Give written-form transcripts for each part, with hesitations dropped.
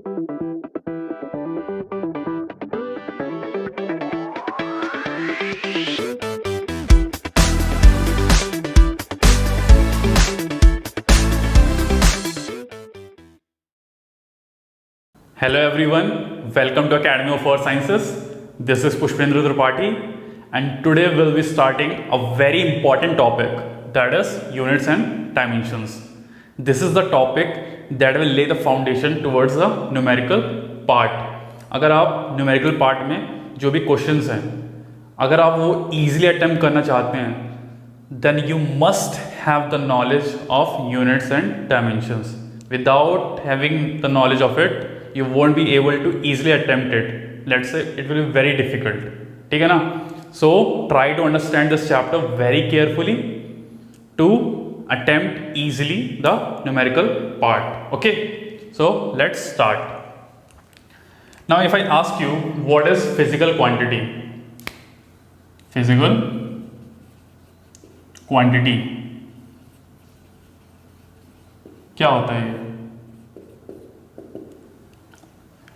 Hello everyone, welcome to Academy of Earth Sciences. This is Pushpendra Tripathi and today we'll be starting a very important topic, that is units and dimensions. This is the topic that will lay the foundation towards the numerical part. अगर आप numerical part में जो भी questions हैं अगर आप वो easily attempt करना चाहते हैं then you must have the knowledge of units and dimensions. Without having the knowledge of it you won't be able to easily attempt it. Let's say it will be very difficult. ठीक है ना? So try to understand this chapter very carefully to attempt easily the numerical part. Okay? So let's start. Now if I ask you what is physical quantity? Physical quantity क्या होता है ये?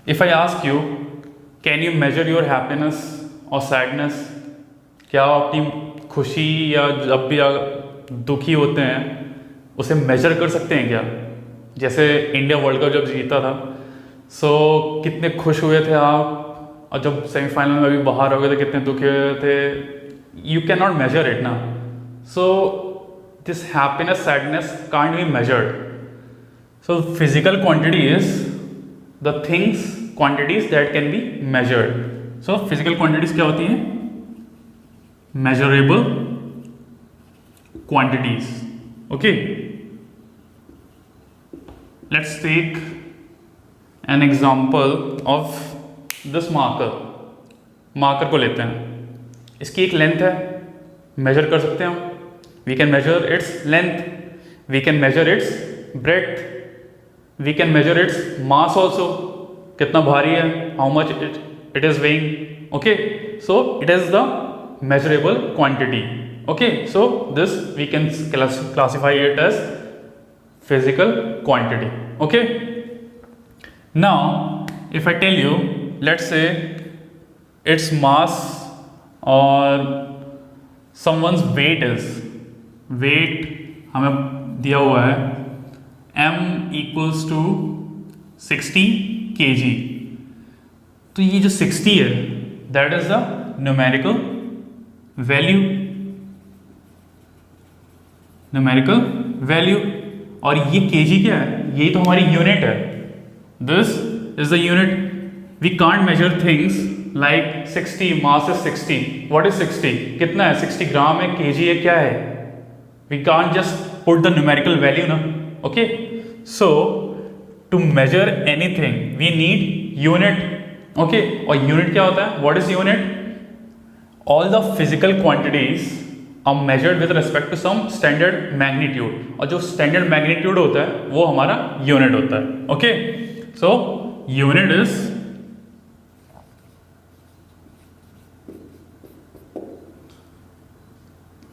If I ask you, can you measure your happiness or sadness? क्या आप अपनी खुशी या जब भी आप दुखी होते हैं उसे मेजर कर सकते हैं क्या? जैसे इंडिया वर्ल्ड कप जब जीता था कितने खुश हुए थे आप और जब सेमीफाइनल में भी बाहर हो गए थे कितने दुखी हुए थे. You can not measure it ना. So this happiness sadness can't be measured. So physical quantity is the things quantities that can be measured. So physical quantities क्या होती हैं? Measurable quantities. Okay, let's take an example of this marker को लेते हैं. इसकी एक length है, major कर सकते हैं हम. We can measure its length, we can measure its breadth, we can measure its mass also. कितना भारी है, how much it is weighing. Okay, so it is the measurable quantity. Okay, so this we can classify it as physical quantity. Okay, now if I tell you, let's say its mass or someone's weight is, weight हमें दिया हुआ है m equals to 60 kg. तो ये जो 60 है that is the numerical value. और ये kg क्या है? यही तो हमारी यूनिट है. This is the unit. We can't measure things like 60 mass is 60. What is 60? कितना है? 60 ग्राम है, kg है, क्या है? We can't just put the numerical value ना. Okay, so to measure anything we need unit. Okay, और unit क्या होता है? What is unit? All the physical quantities are measured with respect to some standard magnitude. और जो standard magnitude होता है वो हमारा unit होता है. Okay, so unit is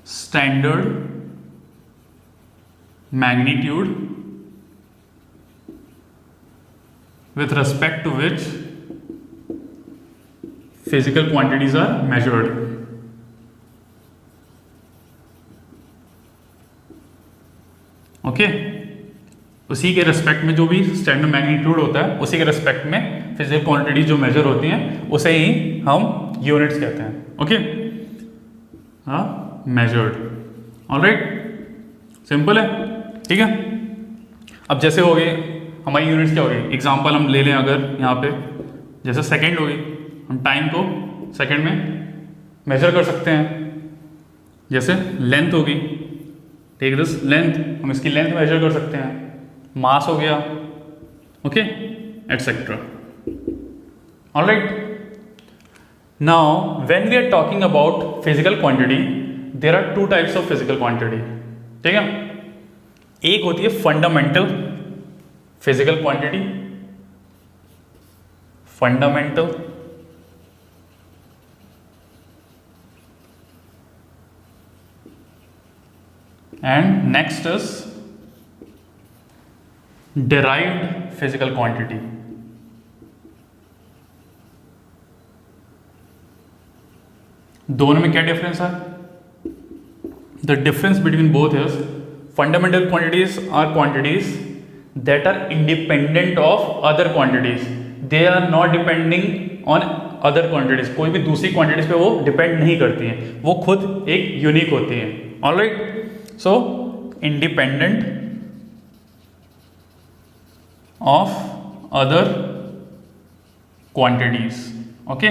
standard magnitude with respect to which physical quantities are measured. Okay, उसी के रेस्पेक्ट में जो भी स्टैंडर्ड मैग्नीट्यूड होता है उसी के रेस्पेक्ट में फिजिकल क्वांटिटीज जो मेजर होती हैं उसे ही हम यूनिट्स कहते हैं. ओके, हाँ, मेजर्ड. ऑलराइट, सिंपल है. ठीक है, अब जैसे हो गए हमारी यूनिट्स क्या हो गई. एग्जाम्पल हम ले लें अगर यहाँ पे जैसे सेकंड हो गई, हम टाइम को सेकंड में मेजर कर सकते हैं. जैसे लेंथ हो गई, टेक दिस लेंथ, हम इसकी लेंथ मेजर कर सकते हैं. मास हो गया. Okay, etcetera. Alright, now when we are talking about physical quantity there are two types of physical quantity. ठीक है, एक होती है fundamental physical quantity, fundamental, and next is derived physical quantity. दोनों में क्या डिफरेंस है? The difference between both is fundamental quantities are quantities that are independent of other quantities, they are not depending on other quantities. कोई भी दूसरी quantities पे वो depend नहीं करती हैं, वो खुद एक यूनिक होती हैं। Alright, so independent of other quantities. Okay,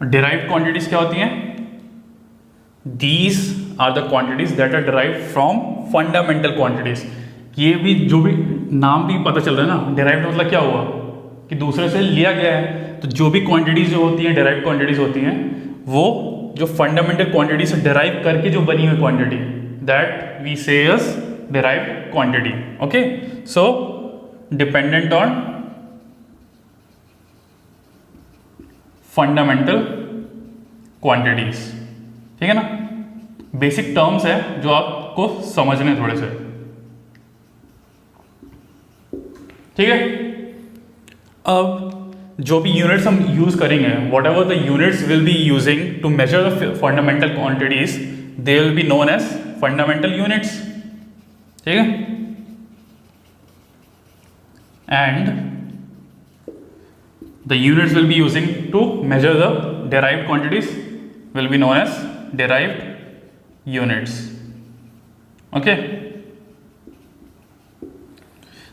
derived quantities क्या होती हैं? These are the quantities that are derived from fundamental quantities. ये भी जो भी नाम भी पता चल रहा है ना, डिराइव्ड मतलब क्या हुआ कि दूसरे से लिया गया है। तो जो भी क्वांटिटीज जो होती हैं, डिराइव्ड क्वांटिटीज होती हैं, वो जो फंडामेंटल क्वांटिटी से डिराइव करके जो बनी हुई quantity, that we say as derived quantity. Okay, so dependent on fundamental quantities. ठीक है ना, बेसिक टर्म्स है जो आपको समझने थोड़े से। ठीक है, अब जो भी यूनिट्स हम यूज करेंगे, whatever the units will be using to measure the fundamental quantities, they will be known as fundamental units. ठीक है, and the units will be using to measure the derived quantities will be known as derived units. Okay,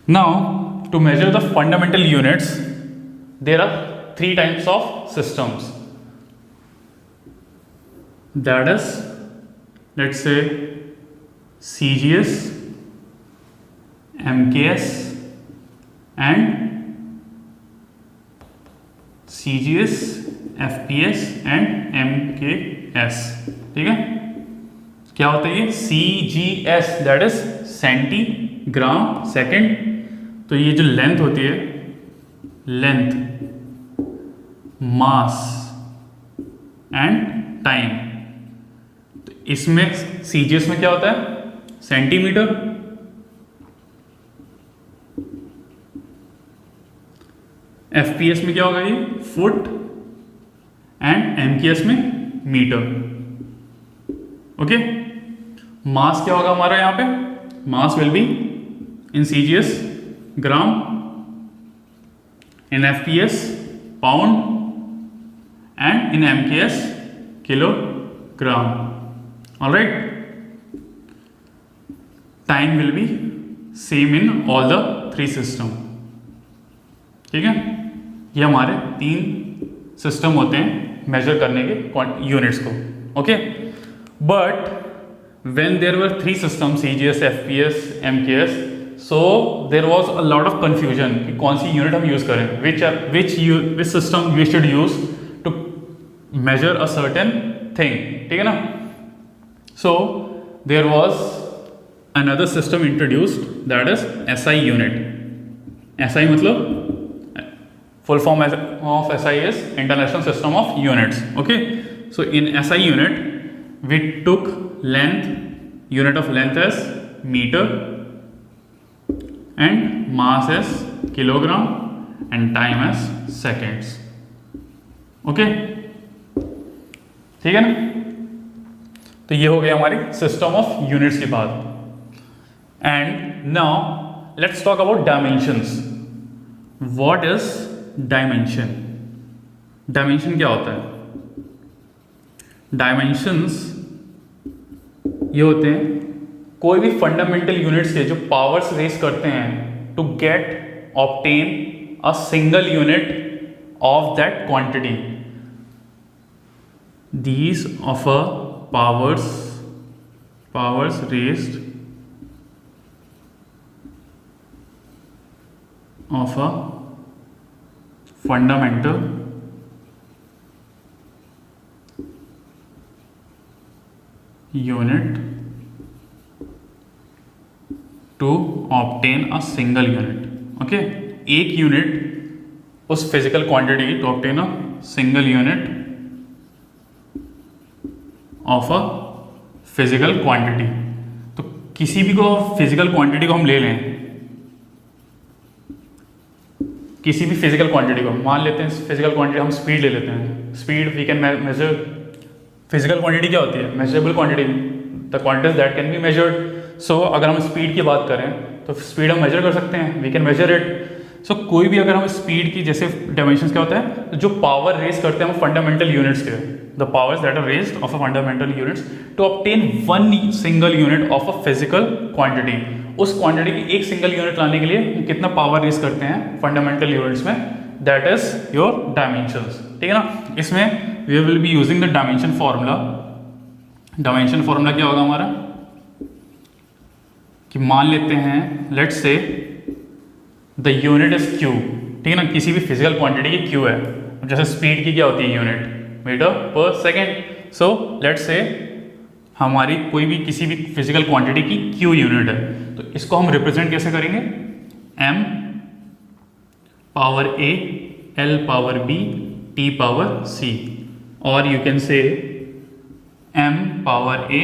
now to measure the fundamental units, there are three types of systems. That is, let's say CGS, MKS and CGS, FPS and MKS। ठीक है, क्या होता है ये CGS, that is centigram second. तो ये जो length होती है, लेंथ, मास एंड टाइम, तो इसमें CGS में क्या होता है? सेंटीमीटर। FPS में क्या होगा? ये फुट। एंड MKS में मीटर। ओके, मास क्या होगा हमारा यहाँ पे? मास will be in CGS gram, in FPS pound and in MKS kilogram. Alright, time will be same in all the three system. ठीक है, ये हमारे तीन सिस्टम होते हैं मेजर करने के यूनिट्स को। Okay, but when there were three system, CGS, FPS, MKS, so there was a lot of confusion कि कौन सी यूनिट हम यूज करें, which system we should use to measure a certain thing. ठीक है ना, so there was another system introduced, that is SI unit. SI मतलब full form of SI is International System of Units. Okay, so in SI unit we took length, unit of length as meter, and mass as kilogram, and time as seconds. Okay, ठीक है ना? तो ये हो गया हमारी system of units की बात। And now let's talk about dimensions. What is dimension? Dimension क्या होता है? डायमेंशंस ये होते हैं कोई भी फंडामेंटल यूनिट्स के जो पावर्स रेज करते हैं to get obtain a single unit of that quantity. These of a powers raised of a fundamental unit to obtain a single unit. Okay, एक यूनिट उस physical quantity to obtain a single unit of a physical quantity. तो किसी भी को physical quantity को हम ले लें, किसी भी फिजिकल क्वांटिटी को मान लेते हैं, फिजिकल क्वांटिटी हम स्पीड ले लेते हैं, speed we can measure. Physical quantity क्या होती है? Measurable quantity, the quantities that can be measured. So अगर हम स्पीड की बात करें तो स्पीड हम मेजर कर सकते हैं, वी कैन मेजर इट। सो कोई भी अगर हम स्पीड की जैसे डायमेंशंस क्या होता है, जो पावर रेज करते हैं हम फंडामेंटल यूनिट्स के, the powers that are raised of a fundamental units to obtain one single unit of a physical quantity. उस क्वांटिटी की एक सिंगल यूनिट लाने के लिए कितना पावर रेज करते हैं फंडामेंटल यूनिट्स में, दैट इज योर डायमेंशंस। ठीक है ना। इसमें we will be using the dimension formula. Dimension formula क्या होगा हमारा कि मान लेते हैं let's say the unit is Q. ठीक है ना, किसी भी फिजिकल क्वांटिटी की क्यू है, जैसे स्पीड की क्या होती है यूनिट, मीटर पर सेकेंड। सो लेट्स से हमारी कोई भी किसी भी फिजिकल क्वांटिटी की क्यू यूनिट है, तो इसको हम रिप्रेजेंट कैसे करेंगे, m power a l power b t power c, और यू कैन से m power a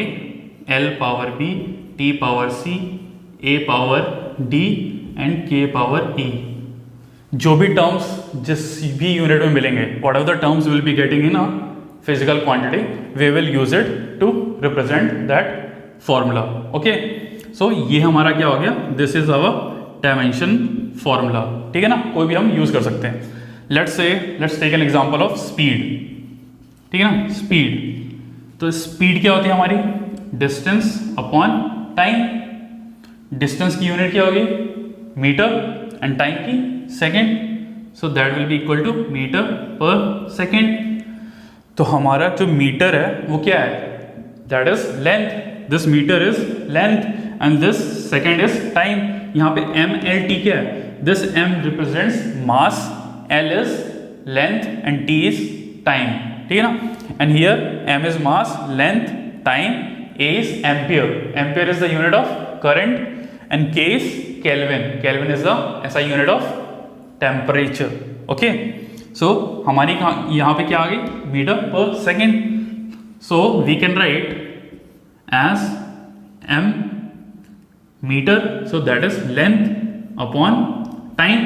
l power b t power c a power d and k power e। जो भी टर्म्स जिस भी यूनिट में मिलेंगे, what ever the terms will be getting in a physical quantity, we will use it to represent that formula. Okay, so ये हमारा क्या हो गया, this is our dimension formula. ठीक है ना, कोई भी हम यूज कर सकते हैं। Let's take an example of speed. ठीक है ना, स्पीड, तो स्पीड क्या होती है हमारी, डिस्टेंस अपॉन टाइम। डिस्टेंस की यूनिट क्या होगी, मीटर, एंड टाइम की second, so that will be equal to metre पर सेकेंड। तो हमारा जो मीटर है वो क्या है, that is length, this metre is length and this second is time. यहाँ पे एम एल टी क्या है, this M represents mass, L is length and T is time. ठीक है ना, and here M is mass, length, time, A is ampere, ampere is the unit of current, and K is Kelvin, Kelvin is the SI unit of temperature. Okay, so हमारी यहाँ पे क्या आ गई, metre पर second. so we can write as m meter, so that is length upon time।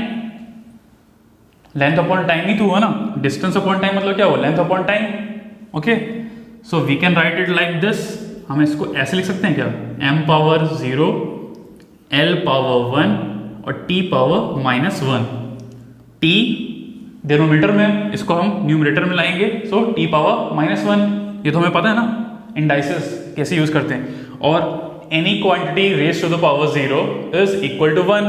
length upon time ही तो हुआ ना, distance upon time मतलब क्या हुआ, length upon time। okay, so we can write it like this। हम इसको ऐसे लिख सकते हैं क्या, m पावर 0 L पावर 1 और T पावर -1। T डिनोमिनेटर में, इसको हम न्यूमरेटर में लाएंगे, सो T पावर -1। ये तो हमें पता है ना इंडाइसेस कैसे यूज करते हैं। और any quantity raise to the power 0 is equal to 1,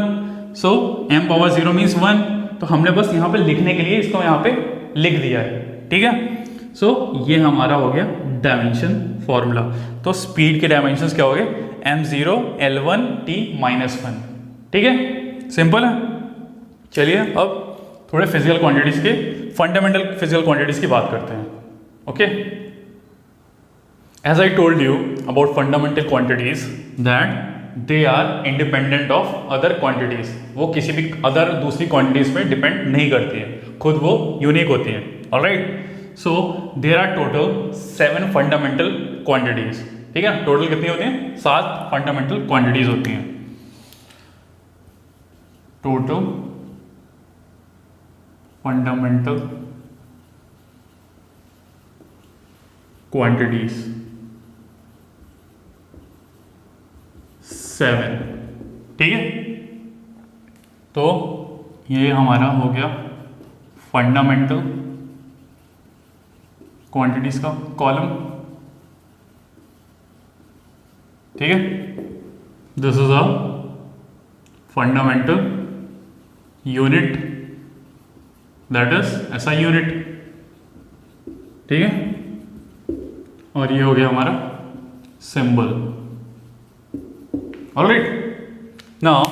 so m power 0 means 1। तो हमने बस यहाँ पे लिखने के लिए इसको यहाँ पे लिख दिया है। ठीक है, सो ये हमारा हो गया डायमेंशन फॉर्मूला। तो स्पीड के डायमेंशंस क्या हो गए, m0 l1 t -1। ठीक है, सिंपल है। चलिए अब थोड़े फिजिकल क्वांटिटीज के, फंडामेंटल फिजिकल क्वांटिटीज की बात करते हैं। Okay, as I told you about fundamental quantities that they are independent of other quantities. वो किसी भी अदर दूसरी क्वांटिटीज पे डिपेंड नहीं करती है, खुद वो यूनिक होती हैं। Alright, so there are total 7 fundamental quantities. ठीक है, टोटल कितनी होती हैं, 7 फंडामेंटल क्वांटिटीज होती हैं। Total fundamental quantities 7। ठीक है, तो ये हमारा हो गया फंडामेंटल क्वांटिटीज का कॉलम। ठीक है, this is a fundamental unit, that is SI unit. ठीक है, और ये हो गया हमारा symbol. Alright, now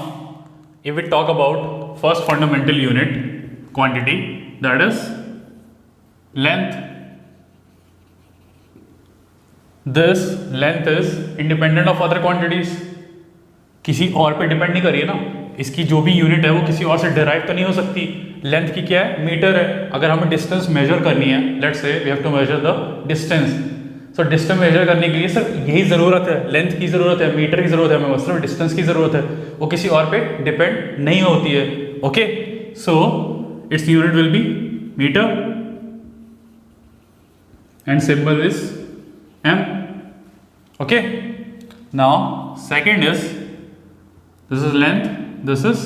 if we talk about first fundamental unit quantity, that is length. This length is independent of other quantities, किसी और पे डिपेंड नहीं करिए ना। इसकी जो भी यूनिट है वो किसी और से डिराइव तो नहीं हो सकती। लेंथ की क्या है, मीटर है। अगर हमें डिस्टेंस मेजर करनी है, let's say we have to measure the distance, so distance measure करने के लिए सिर्फ यही ज़रूरत है, लेंथ की ज़रूरत है, मीटर की ज़रूरत है, हमें सिर्फ डिस्टेंस की ज़रूरत है, वो किसी और पे डिपेंड नहीं होती है। Okay, so its unit will be meter and symbol is m. Okay, now second is this is length, this is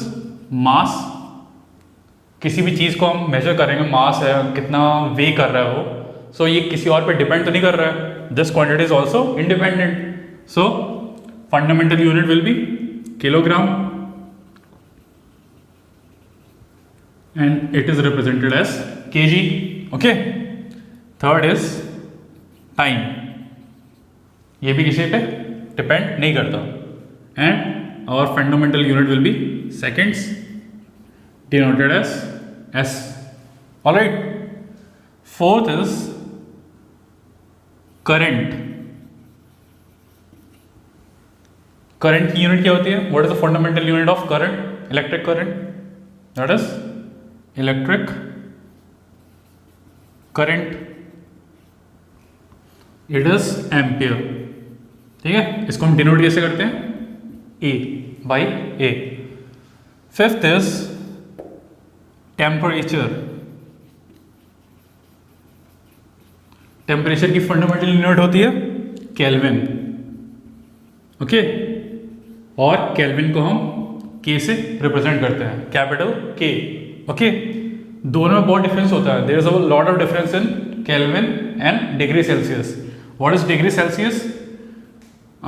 mass. किसी भी चीज़ को हम मेजर करेंगे, मास है, कितना वे कर रहा है वो, सो ये किसी और पे डिपेंड तो नहीं कर रहा है. This quantity is also independent. So fundamental unit will B kilogram and it is represented as kg. Okay, third is time. ये भी किसी पे डिपेंड नहीं करता. And our fundamental unit will be seconds, denoted as s. All right. Fourth is current. Current की unit क्या होती है? What is the fundamental unit of current? Electric current. That is electric current. It is ampere. ठीक है, इसको हम denote कैसे करते हैं? A by A. Fifth is temperature. Temperature की फंडामेंटल यूनिट होती है केल्विन. ओके, और केल्विन को हम के से रिप्रेजेंट करते हैं, कैपिटल के. ओके, दोनों में बहुत डिफरेंस होता है. There is a lot of difference in kelvin and degree Celsius. What is degree Celsius?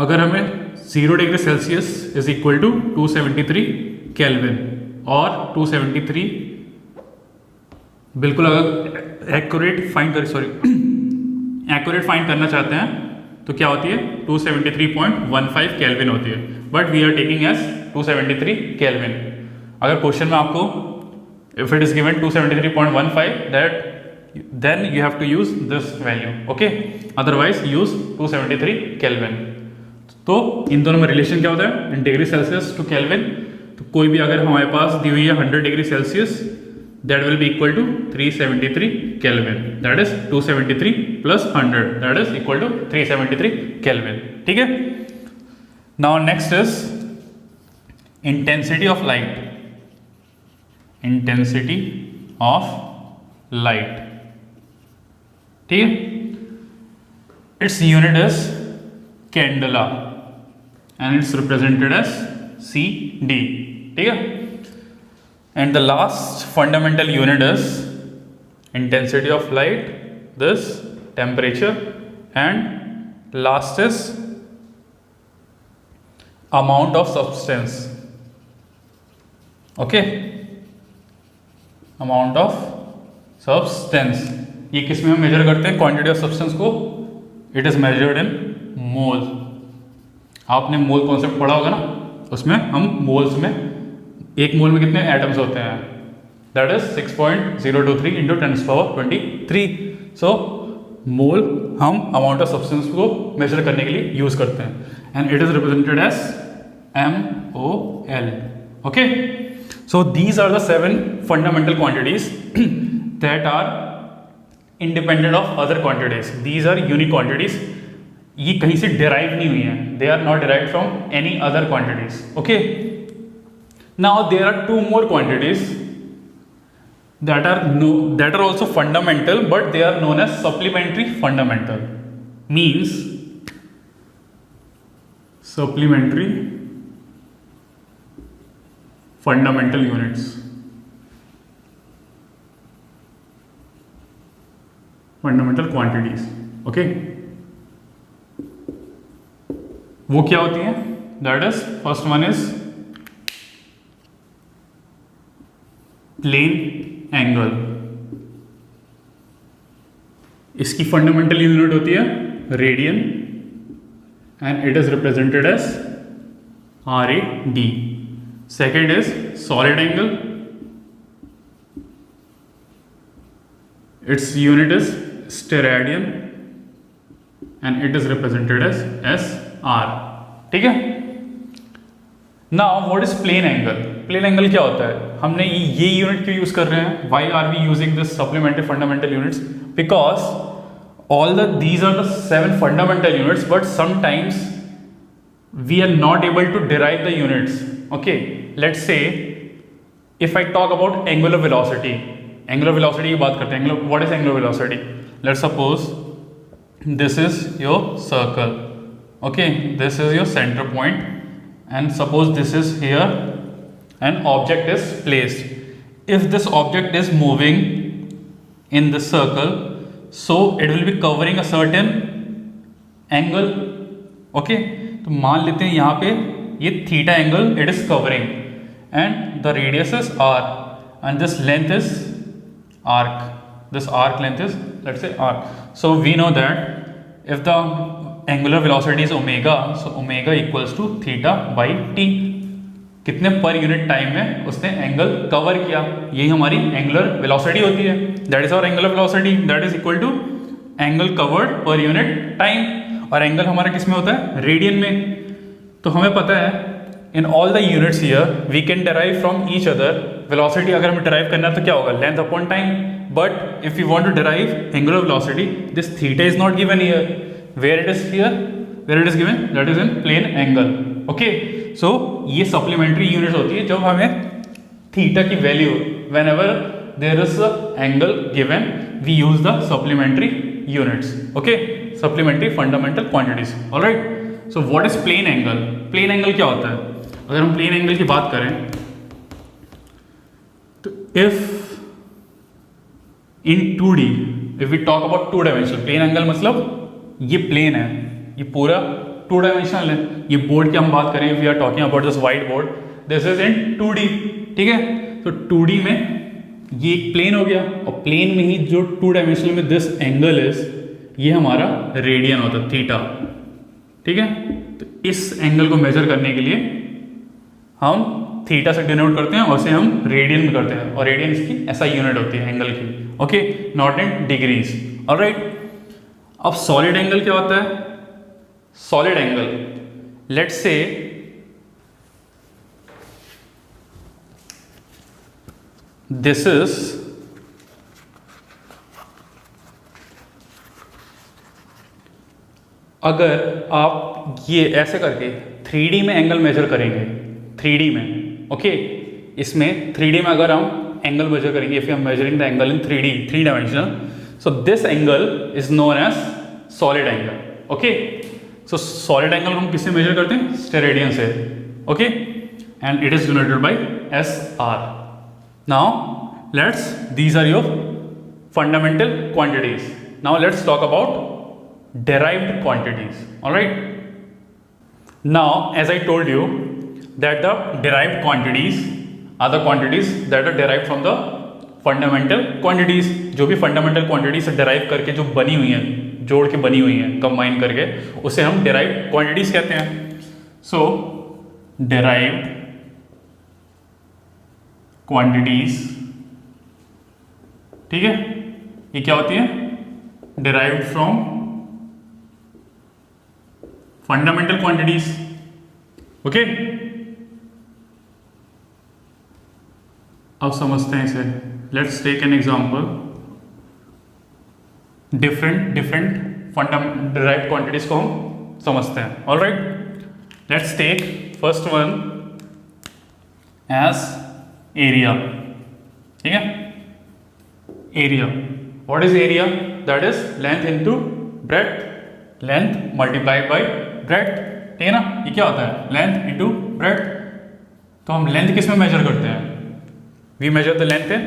अगर हमें 0 degree Celsius is equal to 273 kelvin, और 273 बिल्कुल अगर एक्यूरेट फाइंड करना चाहते हैं तो क्या होती है? 273.15 केल्विन होती है, but we are taking as 273 kelvin. अगर क्वेश्चन में आपको if it is given 273.15, that then you have to use this value. Okay, otherwise use 273 Kelvin. तो इन दोनों में रिलेशन क्या होता है? In degree Celsius to kelvin. तो कोई भी अगर हमारे पास दी हुई है 100 degree Celsius, that will be equal to 373 Kelvin. That is 273 plus 100, that is equal to 373 Kelvin. ठीक है. Now next is intensity of light. Intensity of light. ठीक है, its unit is candela and it's represented as CD. ठीक है, and the last fundamental unit is intensity of light, this temperature, and last is amount of substance. Okay, amount of substance. ये किस में हम major करते हैं quantity of substance को? It is measured in मोल. आपने मोल कॉन्सेप्ट पढ़ा होगा ना, उसमें हम मोल्स में, एक मोल में कितने एटम्स होते हैं? That is 6.023 into 10⁻23. So mole हम अमाउंट ऑफ सब्सटेंस को मेजर करने के लिए यूज करते हैं, and it is represented as MOL. Okay, so these are the 7 fundamental quantities that are independent of other quantities. These are unique quantities. ये कहीं से derive नहीं हुई हैं. They are not derived from any other quantities. Okay. Now there are 2 more quantities that are also fundamental, but they are known as supplementary fundamental. Means supplementary fundamental units. Fundamental quantities. Okay, वो क्या होती हैं? That is, first one is plane angle. इसकी fundamental unit होती है radian and it is represented as RAD. Second is solid angle. Its unit is steradian and it is represented as SR. ठीक है. Now what is plane angle? Plane angle क्या होता है? हमने ये यूनिट क्यों यूज कर रहे हैं? Why are we using this supplementary fundamental units? Because these are the 7 fundamental units, but sometimes we are not able to derive the units. Okay, let's say if I talk about angular velocity, angular velocity की बात करते हैं। What is angular velocity? Let's suppose this is your circle, okay, this is your center point, and suppose this is here, an object is placed. If this object is moving in the circle, so it will be covering a certain angle, okay. तो मान लेते हैं यहाँ पे ये theta angle it is covering, and the radius is r, and this length is arc. This arc length is, let's say, r. So we know that if the angular velocity is omega, so omega equals to theta by t. कितने पर unit time में उसने angle cover किया, यही हमारी angular velocity होती है। That is our angular velocity, that is equal to angle covered per unit time. और एंगल हमारा किस में होता है? रेडियन में। तो हमें पता है in all the units here we can derive from each other velocity. अगर हमें डेराइव करना है तो क्या होगा? Length upon time. But if you want to derive angular velocity, this theta is not given here, where it is here, where it is given, that is in plane angle, okay. So ये supplementary unit होती है जब हमें theta की value, whenever there is angle given, we use the supplementary units, okay, supplementary fundamental quantities, alright. So what is plane angle? Plane angle क्या होता है? अगर हम प्लेन एंगल की बात करें तो if in 2D, if we talk about 2 dimensional plane angle, मतलब ये प्लेन है, ये पूरा 2 डायमेंशनल है। ये बोर्ड की हम बात करें, we are talking about this white board, this is in 2D, ठीक है। तो 2D में ये एक प्लेन हो गया, और प्लेन में ही जो 2 डायमेंशनल में दिस एंगल इज, ये हमारा रेडियन होता है, थीटा, ठीक है। तो इस एंगल को मेजर करने के लिए हम थीटा से डिनोट करते हैं और उसे हम रेडियन में करते हैं, और रेडियन इसकी ऐसा यूनिट होती है एंगल की, okay, not in degrees, alright. अब सॉलिड एंगल क्या होता है? Solid angle, let's say this is अगर आप ये ऐसे करके 3D में एंगल मेजर करेंगे, 3D में, ओके, इसमें 3D में अगर हम एंगल मेजर करेंगे, if you are measuring the angle in 3D, 3 dimensional, so this angle is known as solid angle, okay. So solid angle हम किससे मेजर करते हैं? स्टेरेडियन से, okay, and it is denoted by SR। Now let's, these are your fundamental quantities. Now let's talk about derived quantities, all right. Now as I told you that the derived quantities are the quantities that are derived from the fundamental quantities। जो भी fundamental quantities से derive करके जो बनी हुई हैं, जोड़ के बनी हुई हैं, combine करके, उसे हम derived quantities कहते हैं। So derived quantities, ठीक है, ये क्या होती है? derived from fundamental quantities, okay. अब समझते हैं इसे, let's take an example. Different derived quantities को हम समझते हैं, alright. Let's take first one as area, ठीक है। Area, what is area? That is length into breadth, length multiplied by breadth, ठीक है ना। ये क्या होता है? Length into breadth. तो हम लेंथ किस में मेजर करते हैं? We measure the length in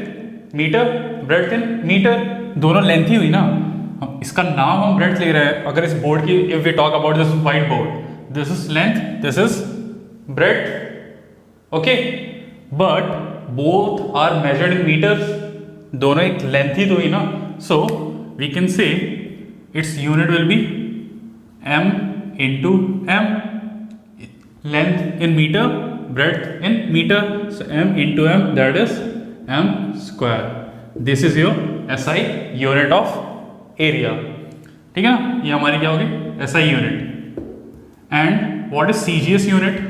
metre, breadth in metre, दोनों लेंथ ही हुई ना। इसका नाम हम ब्रेड्थ ले रहे हैं। अगर इस बोर्ड की, if we talk about this white board, this is length, this is breadth, okay, but both are measured in metres, दोनों एक लेंथ ही तो हुई ना। So we can say its unit will be m into m, length in meter, breadth in meter, so m into m, that is m square. This is your SI unit of area, ठीक है ना। ये हमारी क्या होगी? SI unit। and what is CGS unit?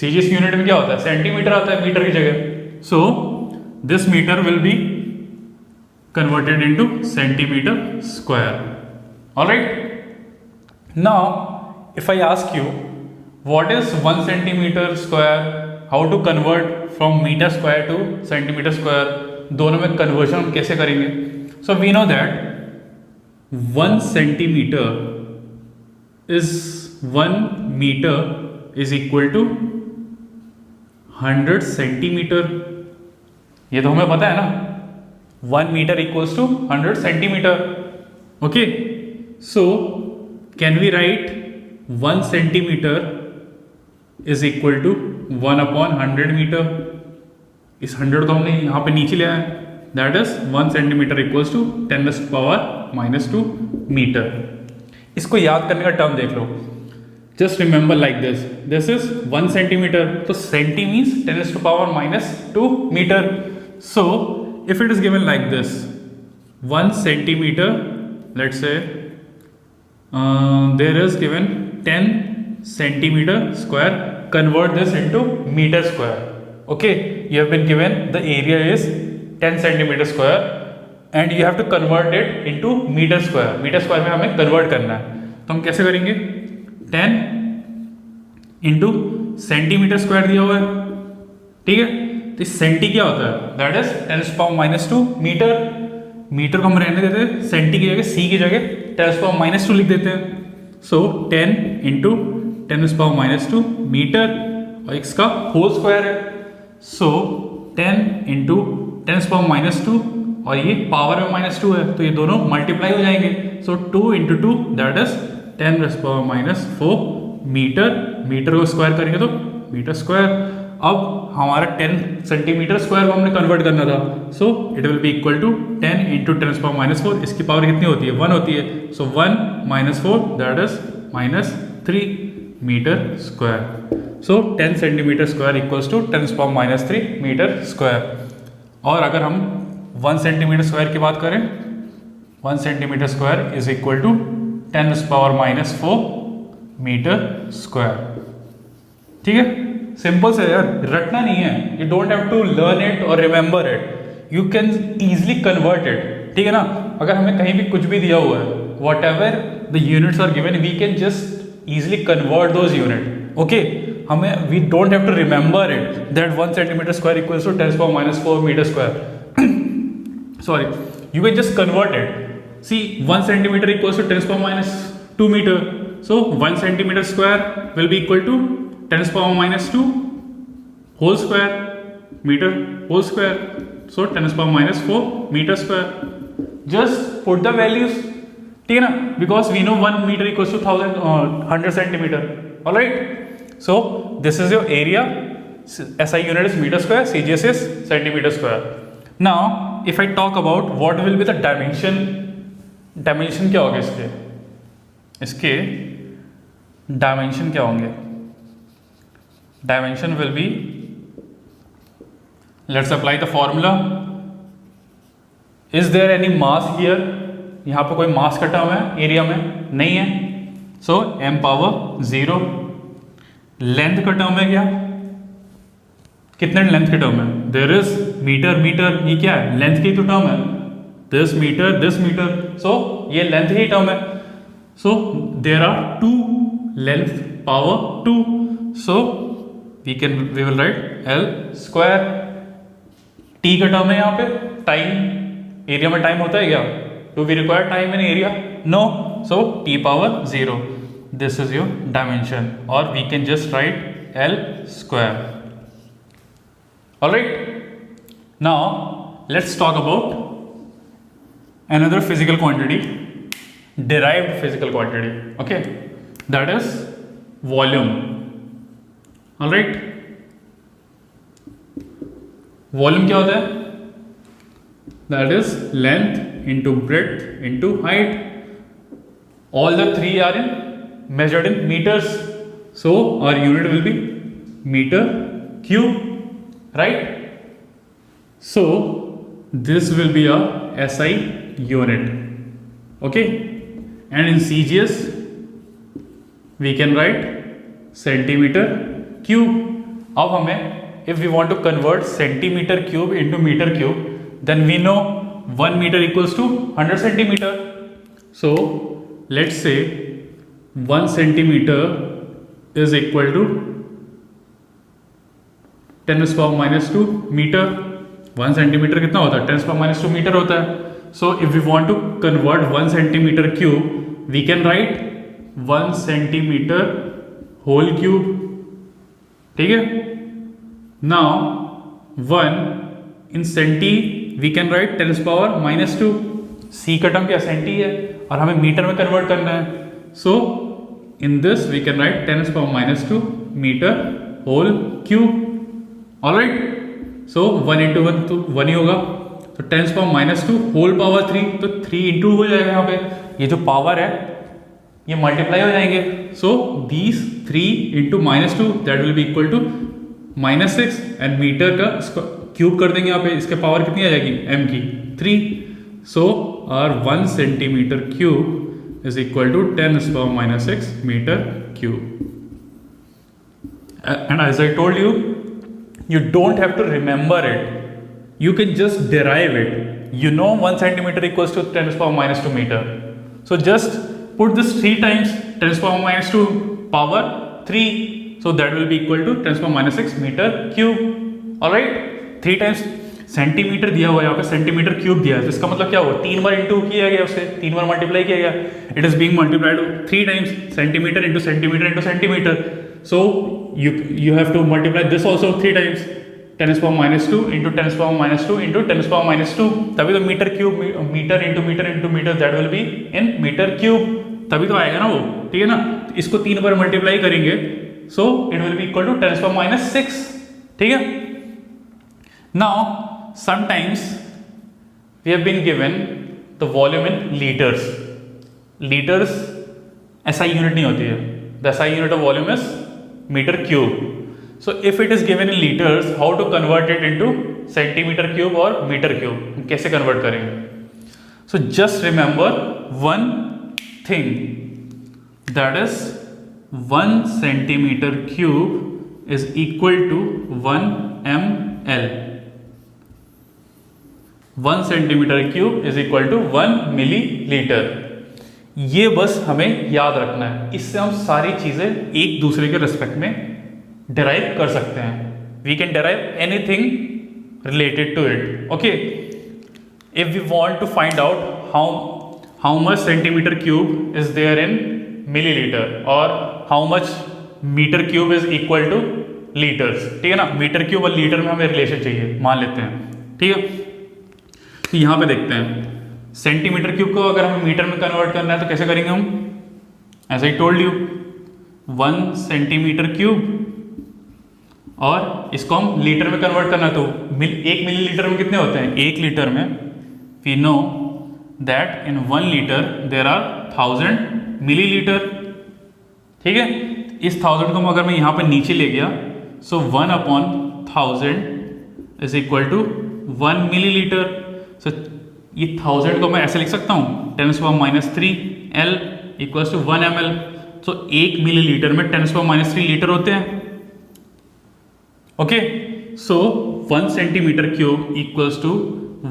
CGS unit में क्या होता है? सेंटीमीटर आता है मीटर की जगह। so this meter will be converted into centimeter square, all right. Now if I ask you what is 1 centimeter square, how to convert from meter square to centimeter square, दोनों में conversion हम कैसे करेंगे? So we know that 1 centimetre is 1 metre is equal to 100 centimetre. ये तो हमें पता है ना, 1 metre equals to 100 centimetre. Okay, so can we write 1 centimetre is equal to 1/100 metre. इस 100 को हमने यहाँ पे नीचे लिया है, that is 1 centimetre equals to 10⁻⁻² metre. इसको याद करने का टर्म देख लो, just remember like this is 1 centimetre, तो centi means 10⁻⁻² metre. So if it is given like this 1 centimetre, let's say there is given 10 centimeter square, convert this into meter square. Okay, you have been given the area is 10 centimeter square and you have to convert it into meter square. meter square में हमें convert करना है, तो हम कैसे करेंगे? 10 into centimeter square दिया हुआ है, ठीक है? तो सेंटी क्या होता है? That is 10⁻⁻² metre. मीटर को हम रहने देते हैं, सेंटी की जगह सी की जगह 10⁻⁻² लिख देते हैं। सो 10 इंटू 10⁻⁻² मीटर, और इसका होल स्क्वायर है। सो 10 इंटू 10⁻⁻², और ये पावर में -2 है, तो ये दोनों मल्टीप्लाई हो जाएंगे। So 2 into 2 that is 10⁻⁻4 metre. Metre को स्क्वायर करेंगे तो मीटर स्क्वायर। अब हमारा 10 सेंटीमीटर स्क्वायर को हमने कन्वर्ट करना था, so it will be equal to 10 into 10⁻⁻4। इसकी पावर कितनी होती है? 1 होती है। So 1 - 4 that is -3 metre square. So 10 centimetre square equals to 10⁻³ metre square. और अगर हम 1 सेंटीमीटर स्क्वायर की बात करें, 1 centimetre square is equal to 10⁻⁻4 metre square. ठीक है, सिंपल से यार, रटना नहीं है। You don't have to learn it और remember it, you can easily convert it. ठीक है ना? अगर हमें कहीं भी कुछ भी दिया हुआ है, whatever the units are given, we can just easily convert those unit. Okay, हमें we don't have to remember it that 1 centimetre square equals to 10⁻⁻4 metre square. Sorry, you can just convert it. See 1 centimetre equals to 10⁻² metre, so 1 centimetre square will be equal to 10⁻² whole square meter whole square, so 10⁻⁻4 meter square. Just put the values, ठीक है ना? Because we know 1 meter equals to 100 centimeter. All right, so this is your area. SI unit is meter square, CGS is centimeter square. Now if I talk about what will be the dimension, dimension क्या होगा इसके? इसके dimension क्या होंगे? Dimension will be, let's apply the formula. Is there any mass here? यहाँ पर कोई मास का टर्म है एरिया में? नहीं है। सो m पावर 0। लेंथ का टर्म है क्या? कितने लेंथ के टर्म है? There is metre. मीटर ये क्या है? लेंथ की तो टर्म है। दिस मीटर, सो ये लेंथ ही टर्म है। So there are 2 length power 2, so we will write L square। T का टर्म है यहाँ पे, टाइम। एरिया में टाइम होता है क्या? Do we require time in area? No, so T power 0, this is your dimension, or we can just write L square. Alright, now let's talk about another physical quantity, derived physical quantity, okay, that is volume. All right, volume क्या होता है? That is length into breadth into height. All the 3 are in measured in meters, so our unit will be meter cube, right? So this will be a SI unit, okay? And in CGS we can write centimeter cube. अब हमें if we want to convert centimeter cube into meter cube, then we know 1 meter equals to 100 centimeter. So let's say 1 centimeter is equal to 10⁻⁻² meter. 1 centimetre कितना होता है? 10⁻² metre होता है. So if we want to convert 1 centimetre cube we can write 1 centimetre whole cube. ठीक है. Now 1 in centi we can write 10⁻². C का term क्या? Senti है और हमें मीटर में कन्वर्ट करना है. So in this we can write 10⁻² metre whole cube. Alright. So 1 into 1 तो 1 ही होगा. तो 10⁻² होल पावर 3 तो 3 इंटू हो जाएगा. यहाँ पे ये जो पावर है ये मल्टीप्लाई हो जाएंगे. So these 3 into -2 that will be equal to -6 and metre का क्यूब कर देंगे यहाँ पे. इसके पावर कितनी आ जाएगी? m की 3. So our 1 centimetre cube is equal to 10⁻6 metre cube. And as I told you, you don't have to remember it, you can just derive it. You know 1 centimeter equals to 10⁻² meter, so just put this 3 times 10⁻² power 3, so that will be equal to 10⁻6 meter cube. all right. 3 times centimetre दिया हुआ है यहाँ पे, centimetre cube दिया है, तो इसका मतलब क्या हुआ? 3 बार इंटू किया गया, उसे 3 बार मल्टीप्लाई किया गया. It is being multiplied 3 times centimetre into centimetre into centimetre. So you have to multiply this also 3 times 10⁻² into 10⁻² into 10⁻². तभी तो metre cube, metre into metre into metre that will be in metre cube. तभी तो आएगा ना वो. ठीक है ना. इसको 3 बार मल्टीप्लाई करेंगे so it will be equal to 10⁻6. ठीक है. Now sometimes we have been given the volume in litres. Litres SI unit नहीं होती है. The SI unit of volume is meter cube. So if it is given in liters, how to convert it into centimeter cube or meter cube? कैसे convert करेंगे? So just remember one thing, that is 1 centimeter cube is equal to 1 ml. 1 centimeter cube is equal to 1 milliliter. ये बस हमें याद रखना है. इससे हम सारी चीजें एक दूसरे के रिस्पेक्ट में डिराइव कर सकते हैं. We can derive anything related to it. Okay. If we want to find out how much centimetre cube is there in millilitre और how much metre cube is equal to litres. ठीक है ना. Metre cube और litre में हमें relation चाहिए, मान लेते हैं. ठीक है. तो यहां पे देखते हैं सेंटीमीटर क्यूब को अगर हमें मीटर में कन्वर्ट करना है तो कैसे करेंगे हम? As I told you 1 centimetre cube और इसको हम लीटर में कन्वर्ट करना है तो 1 मिलीलीटर में कितने होते हैं? 1 लीटर में we know that in 1 litre there are 1000 millilitre. ठीक है. इस 1000 को अगर मैं यहाँ पर नीचे ले गया सो 1/1000 इज इक्वल टू 1 मिलीलीटर. सो ये 1000 को मैं ऐसे लिख सकता हूँ 10⁻³ L इक्वल्स टू 1 ml. तो 1 मिलीलीटर में 10⁻³ लीटर होते हैं. Okay. So 1 centimetre cube equals to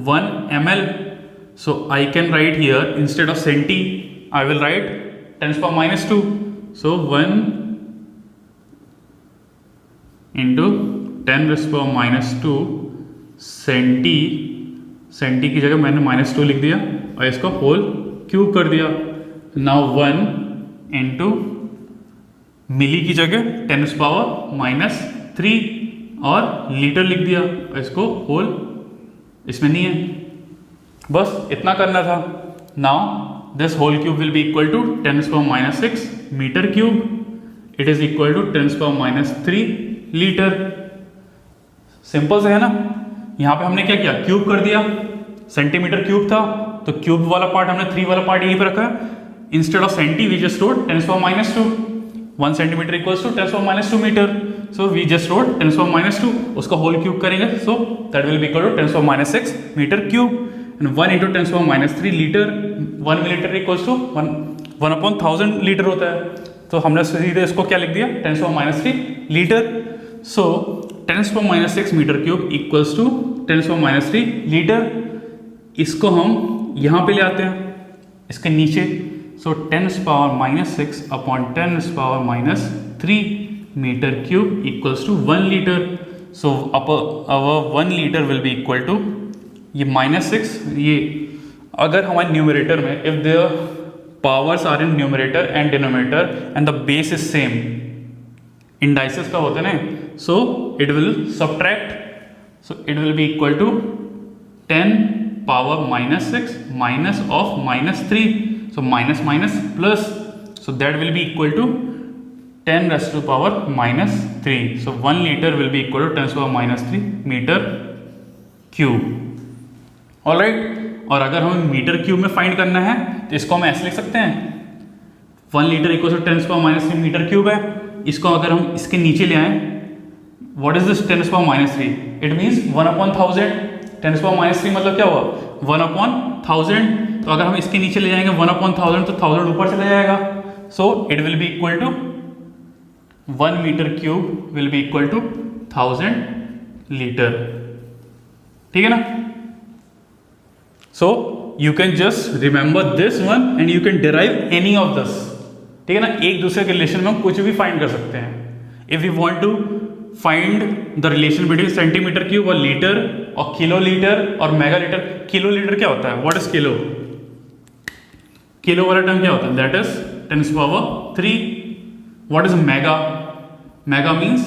1 ml. So I can write here instead of centi I will write 10⁻². So 1 into 10⁻² centi. Centi की जगह मैंने -2 लिख दिया और इसको होल क्यूब कर दिया. नाउ 1 इंटू मिली की जगह 10⁻³ और लीटर लिख दिया और इसको होल इसमें नहीं है. बस इतना करना था. Now this whole cube will be equal to 10⁻6 metre cube. It is equal to 10⁻³ litre. Simple से है ना. यहां पे हमने क्या किया? क्यूब कर दिया. सेंटीमीटर क्यूब था तो क्यूब वाला पार्ट हमने 3 वाला पार्ट यहीं पे रखा. Instead of centi we just wrote 10⁻². 1 centimetre equals to 10⁻² metre. So we just wrote 10⁻². उसका होल क्यूब करेंगे so that will be equal to 10⁻6 metre cube. And 1 into 10⁻³ litre. 1 millilitre equals to 1/1000 litre होता है. तो हमने सीधे इसको क्या लिख दिया? 10⁻³ litre. So 10⁻6 metre cube equals to 10⁻³ litre. इसको हम यहाँ पे ले आते हैं इसके नीचे. So 10⁻6 upon 10⁻³ metre cube equals to 1 litre. So our 1 litre will be equal to ये -6, ये अगर हमारे न्यूमरेटर में if the powers are in numerator and denominator and the base is same, indices का होता है ना, so it will subtract, so it will be equal to 10 power -6 minus of -3, so minus plus, so that will be equal to 10 raised to power -3, so 1 liter will be equal to 10 to power -3 meter cube. Alright, और अगर हमें metre cube में find करना है तो इसको हम ऐसे लिख सकते हैं, 1 litre equal to 10 to power -3 metre cube है. इसको अगर हम इसके नीचे ले आए, what is this 10 to power -3? It means 1/1000. 10 to power -3 मतलब क्या हुआ? 1/1000. तो अगर हम इसके नीचे ले जाएंगे 1/1000 तो 1000 ऊपर चला जाएगा, so it will be equal to 1 metre cube will be equal to 1000 litre. ठीक है ना? So you can just remember this one and you can derive any of this. ठीक है ना? एक दूसरे के रिलेशन में हम कुछ भी फाइंड कर सकते हैं. If you want to find the relation between centimetre cube और लीटर और किलो लीटर और मेगा लीटर. किलो लीटर क्या होता है? What is kilo? किलो वाला टर्म क्या होता है? That is 10 to power 3. What is mega? Mega means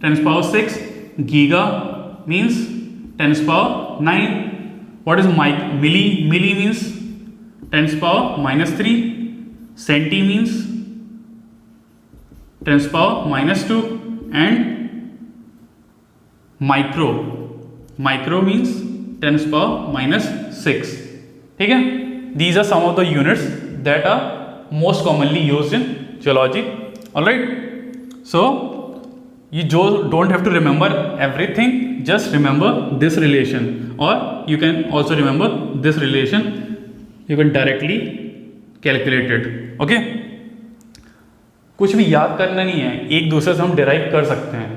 10 to power 6. Giga means 10 to power 9. What is milli? Milli means 10 to power -3. Centi means 10 to power -2. And micro, micro means 10 to power -6. ठीक है? These are some of the units that are most commonly used in geology. Alright, so you don't have to remember everything, just remember this relation, or you can also remember this relation, you can directly calculate it. okay, कुछ भी याद करना नहीं है, एक दूसरे से हम डिराइव कर सकते हैं.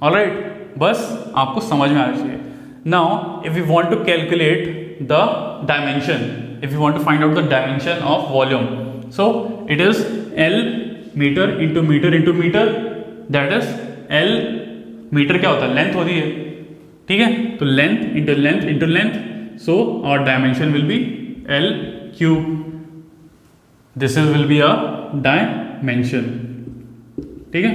ऑलराइट, बस आपको समझ में आना चाहिए. Now if you want to calculate the dimension, if you want to find out the dimension of volume, so it is L metre into metre into metre, that is L metre क्या होता है? Length होती है. ठीक है? तो length into length into length, so our dimension will be L cube. This is will be a dimension. ठीक है?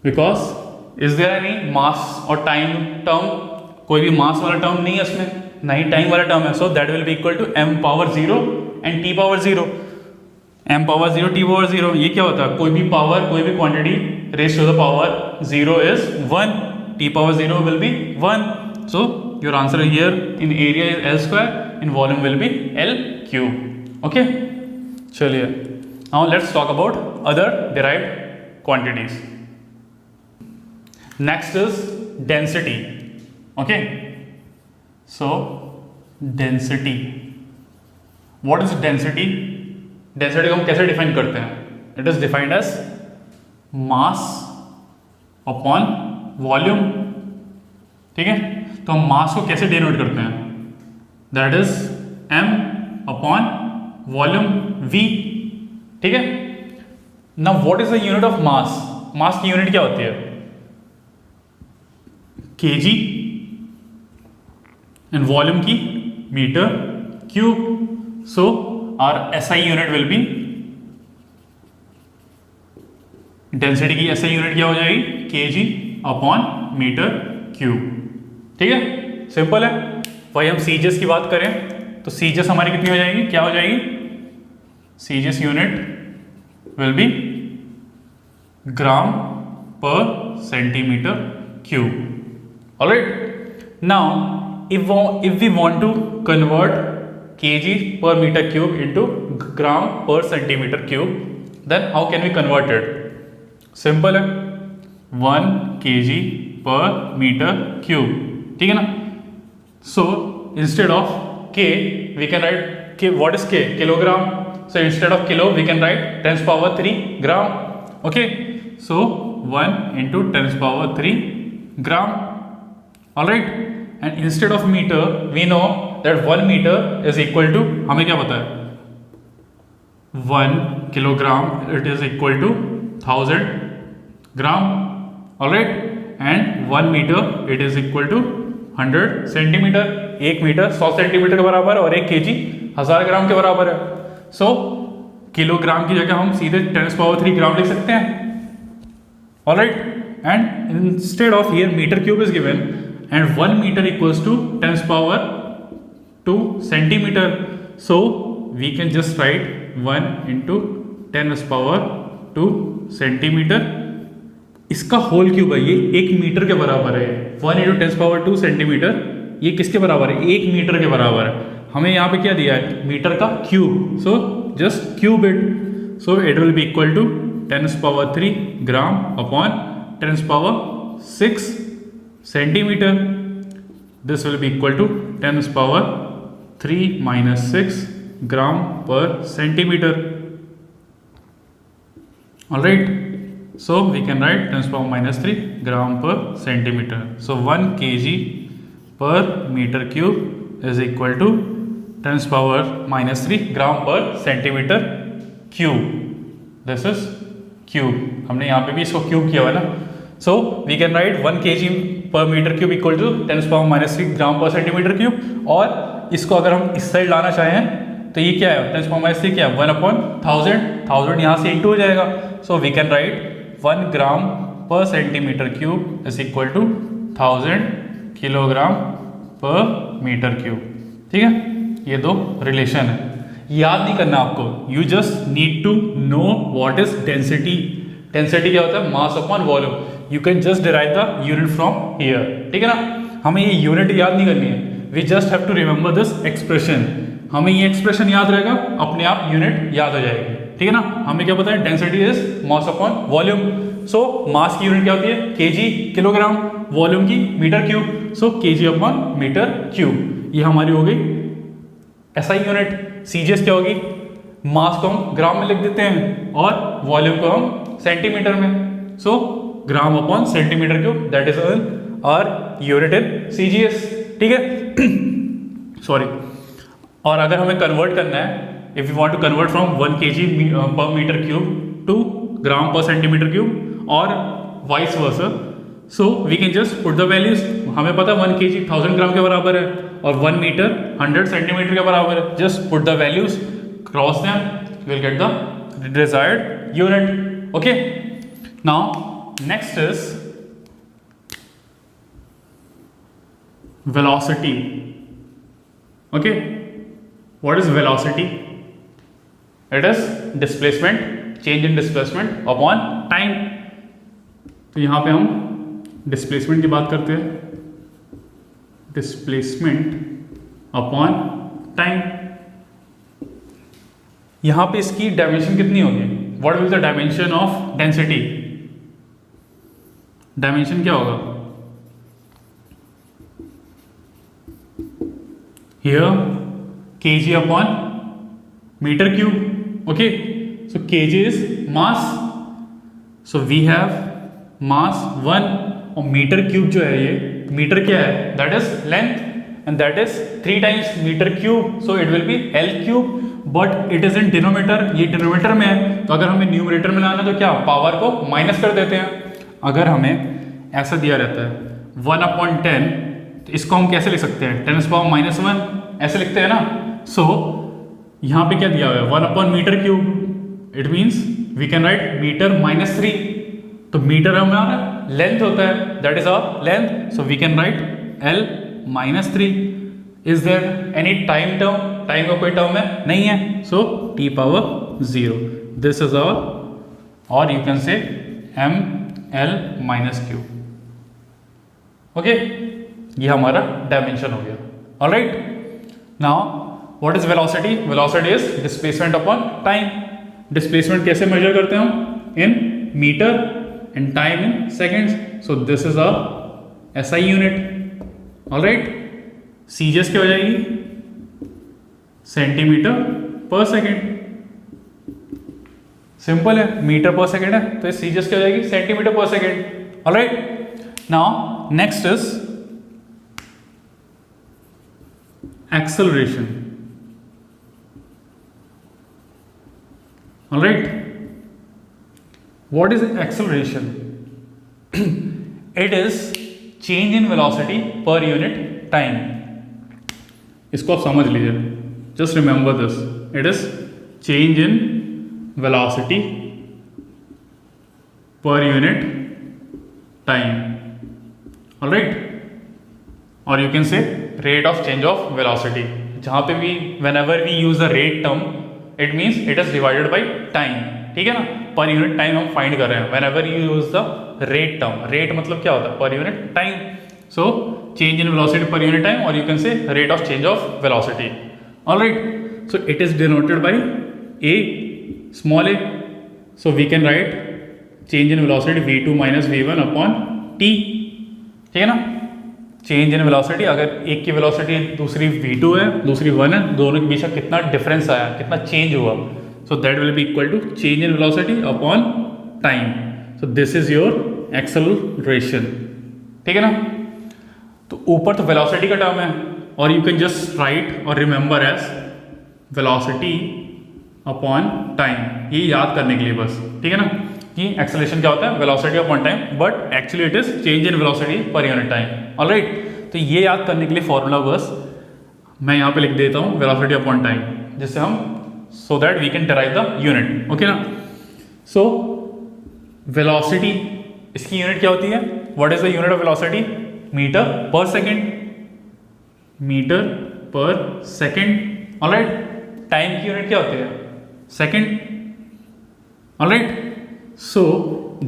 Because is there any mass और टाइम टर्म? कोई भी मास वाला टर्म नहीं है इसमें, ना ही टाइम वाला टर्म है. So that will be equal to m power 0 and t power 0. m power 0 t power 0, ये क्या होता है? कोई भी पावर, कोई भी quantity raise to the power 0 is 1. t power 0 will be 1. So your answer here in area is L square, in volume will be L cube. Okay, चलिए now let's talk about other derived quantities. Next is density. Okay, so density. What is density? Density को हम कैसे define करते हैं? It is defined as mass upon volume. ठीक है? तो हम मास को कैसे डिनोट करते हैं? That is m upon volume v. ठीक है? Now what is the unit of mass? मास की यूनिट क्या होती है? kg and volume की metre cube. so our SI unit will be, density की SI यूनिट क्या हो जाएगी? kg upon metre cube. ठीक है? सिंपल है. वही हम सीजीएस की बात करें तो सीजीएस हमारी कितनी हो जाएगी? क्या हो जाएगी? CGS unit will B gram per centimetre cube. Alright, now if we want to convert kg per meter cube into gram per centimeter cube, then how can we convert it? Simple है, 1 kg per meter cube. ठीक है ना? So instead of k we can write k. What is k? Kilogram. So instead of kilo we can write 10 to power 3 gram. Okay, so 1 into 10 to power 3 gram. Alright, and instead of meter we know that 1 meter is equal to, हमें क्या पता है? 1 kilogram it is equal to 1000 gram. Alright, and 1 metre it is equal to 100 centimetre. 1 metre 100 centimetre के बराबर है और 1 KG 1000 ग्राम के बराबर है। सो किलोग्राम की जगह हम सीधे 10⁻³ ग्राम लिख सकते हैं, alright, and instead of here metre cube is given and 1 metre equals to 10⁻² centimetre. So we can just write 1 into 10⁻² centimetre. इसका होल क्यूब है, ये 1 मीटर के बराबर है। 1 into 10⁻² सेंटीमीटर ये किसके बराबर है? 1 मीटर के बराबर है। हमें यहाँ पे क्या दिया है? मीटर का cube. So just cube it, so it will be equal to 10⁻³ gram upon 10⁻6 centimetre. This will be equal to 10⁻³ - 6 gram per centimetre, alright. So we can write 10⁻³ gram per centimeter. So 1 kg per meter cube is equal to 10⁻³ gram per centimeter cube. This is cube. हमने यहाँ पे भी इसको cube किया हुआ है ना. So we can write 1 kg per meter cube equal to 10⁻³ gram per centimeter cube. और इसको अगर हम इस साइड लाना चाहें तो ये क्या है? 10⁻³ क्या है? 1/1000. 1000 यहाँ से इंटू हो जाएगा. So we can write 1 gram per centimetre cube is equal to 1000 kilogram per metre cube. ठीक है, ये दो रिलेशन है. याद नहीं करना आपको, you just need to know what is density. Density क्या होता है? Mass upon volume. You can just derive the unit from here. ठीक है ना, हमें ये यूनिट याद नहीं करनी है. We just have to remember this expression. हमें ये एक्सप्रेशन याद रहेगा, अपने आप यूनिट याद हो जाएगी. ठीक है ना. हमें क्या पता है? Density is mass upon volume. So mass की यूनिट क्या होती है? Kg, kilogram. वॉल्यूम की metre cube. So kg upon metre cube. ये हमारी हो गई एसआई यूनिट. सीजीएस क्या होगी? मास को हम ग्राम में लिख देते हैं और वॉल्यूम को हम सेंटीमीटर में. So gram upon centimetre cube, that is our unit in CGS. ठीक है, सॉरी. और अगर हमें कन्वर्ट करना है, if you want to convert from 1 kg per meter cube to gram per centimeter cube or vice versa, so we can just put the values. हमें पता है 1 kg 1000 ग्राम के बराबर है और 1 मीटर 100 सेंटीमीटर के बराबर है. just put the values, cross them, you will get the desired unit. okay, now next is velocity. okay, what is velocity? It is displacement, change in displacement upon time. तो यहाँ पे हम displacement की बात करते हैं. displacement upon time. यहाँ पे इसकी डायमेंशन कितनी होगी? What will be the dimension of density? Dimension क्या होगा? Here kg upon meter cube. Okay, so kg is mass, so we have mass 1 और मीटर क्यूब जो है, ये मीटर क्या है? That is length and that is 3 times metre cube. So it will be L cube, but it is in denominator. ये denominator में है, तो अगर हमें न्यूमरेटर में लाना तो क्या, पावर को माइनस कर देते हैं. अगर हमें ऐसा दिया रहता है 1/10, तो इसको हम कैसे लिख सकते हैं? 10⁻⁻1 ऐसे लिखते हैं ना. सो यहाँ पे क्या दिया हुआ है? 1 metre cube. It means we can write metre -3. तो मीटर हमारा लेंथ होता है, that is our length. So we can write L -3. Is there any time term? Time का कोई टर्म है? नहीं है. So T⁻0. This is our, और you can say ML -Q. Okay, ये हमारा डायमेंशन हो गया. Alright, now what is velocity? Velocity is displacement upon time. Displacement कैसे measure करते हैं हम? In meter and time in seconds. So this is our SI unit. Alright. CGS क्या हो जाएगी? सेंटीमीटर पर सेकेंड. सिंपल है, मीटर पर सेकेंड है तो CGS क्या हो जाएगी? सेंटीमीटर पर second. Alright, now next is acceleration. Alright, what is acceleration? It is change in velocity per unit time. इसको आप समझ लीजिए, just remember this, it is change in velocity per unit time, alright. और you can say rate of change of velocity. जहां पे भी whenever we use the rate term it means it is divided by time, ठीक है ना। पर unit time हम find कर रहे हैं whenever you use the rate term। Rate मतलब क्या होता है? Per unit time. So change in velocity per unit time, और you can say rate of change of velocity, alright. So it is denoted by a, small a। So we can write change in velocity v2 minus v1 upon t, ठीक है ना। Change in velocity, अगर एक की velocity दूसरी v2 है, दूसरी 1 है, दोनों के बीच का कितना डिफरेंस आया, कितना चेंज हुआ, so that will be equal to change in velocity upon time. So this is your acceleration, ठीक है ना। तो ऊपर तो वेलोसिटी का टर्म है, और यू कैन जस्ट राइट और remember as velocity upon time, ये याद करने के लिए बस, ठीक है ना, कि एक्सेलरेशन क्या होता है? Velocity upon time, but actually it is change in velocity per unit time, alright. तो ये याद करने के लिए फॉर्मूला बस मैं यहाँ पे लिख देता हूँ, वेलोसिटी अपॉन टाइम, जिससे हम so that we can derive the unit, okay ना। सो वेलोसिटी, इसकी यूनिट क्या होती है? What is the unit of velocity? Metre पर सेकेंड, मीटर पर सेकेंड, ऑलराइट। टाइम की यूनिट क्या होती है? Second, alright. सो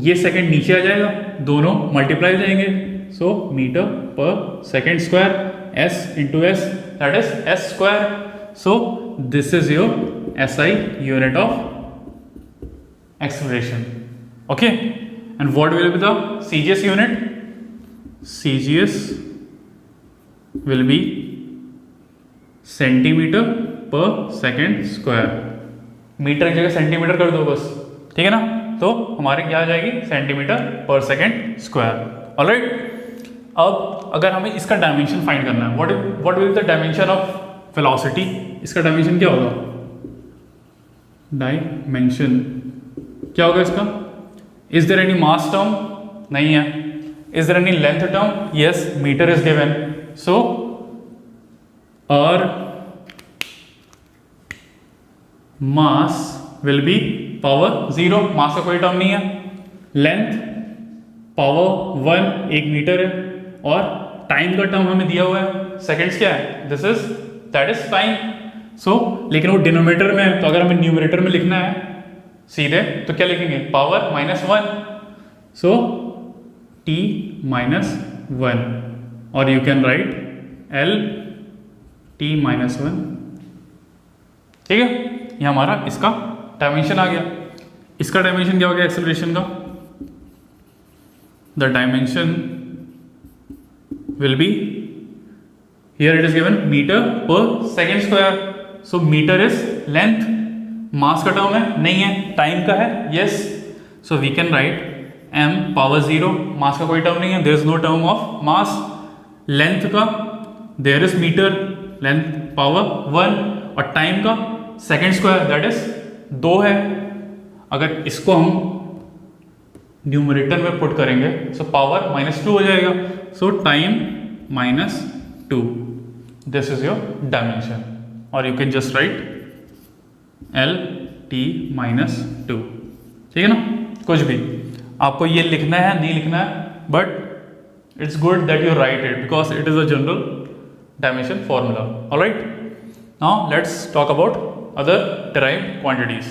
ये सेकेंड नीचे आ जाएगा, दोनों मल्टीप्लाई हो जाएंगे, सो मीटर पर second square, S into S, that is S square. So this is your SI unit of acceleration, okay. And what will be the CGS unit? CGS will be centimetre पर second square. Metre की जगह centimetre कर दो बस, ठीक है ना। तो हमारे क्या आ जाएगी? सेंटीमीटर पर सेकेंड स्क्वायर, ऑलराइट। अब अगर हमें इसका डायमेंशन फाइंड करना है, what will the dimension of velocity? इसका डायमेंशन क्या होगा? डायमेंशन क्या होगा इसका? Is there any mass term? नहीं है। Is there any length term? Yes, metre is given. So और mass will be power 0, mass का कोई टर्म नहीं है। लेंथ पावर 1, 1 मीटर है, और टाइम का टर्म हमें दिया हुआ है, सेकेंड्स क्या है? This is that is time. So लेकिन वो डिनोमिनेटर में है, तो अगर हमें न्यूमरेटर में लिखना है सीधे, तो क्या लिखेंगे? पावर -1, सो t -1, और you can write l t -1, ठीक है। ये हमारा इसका डायमेंशन आ गया। इसका डायमेंशन क्या हो गया एक्सेलरेशन का? The dimension will be, here it is given metre पर second square. So metre is length, mass का टर्म है? नहीं है। टाइम का है? Yes. So we can write m power 0, mass का कोई टर्म नहीं है, there is no term of mass. Length का there is metre, length power 1, और टाइम का सेकेंड स्क्वायर, दैट इज 2 है। अगर इसको हम न्यूमरेटर में पुट करेंगे, सो पावर -2 हो जाएगा। So time -2, this is your dimension, और you can just write l t -2, ठीक है ना। कुछ भी आपको ये लिखना है नहीं लिखना है, but it's good that you right it because it is a general dimension formula, alright. Now let's talk about other derived quantities.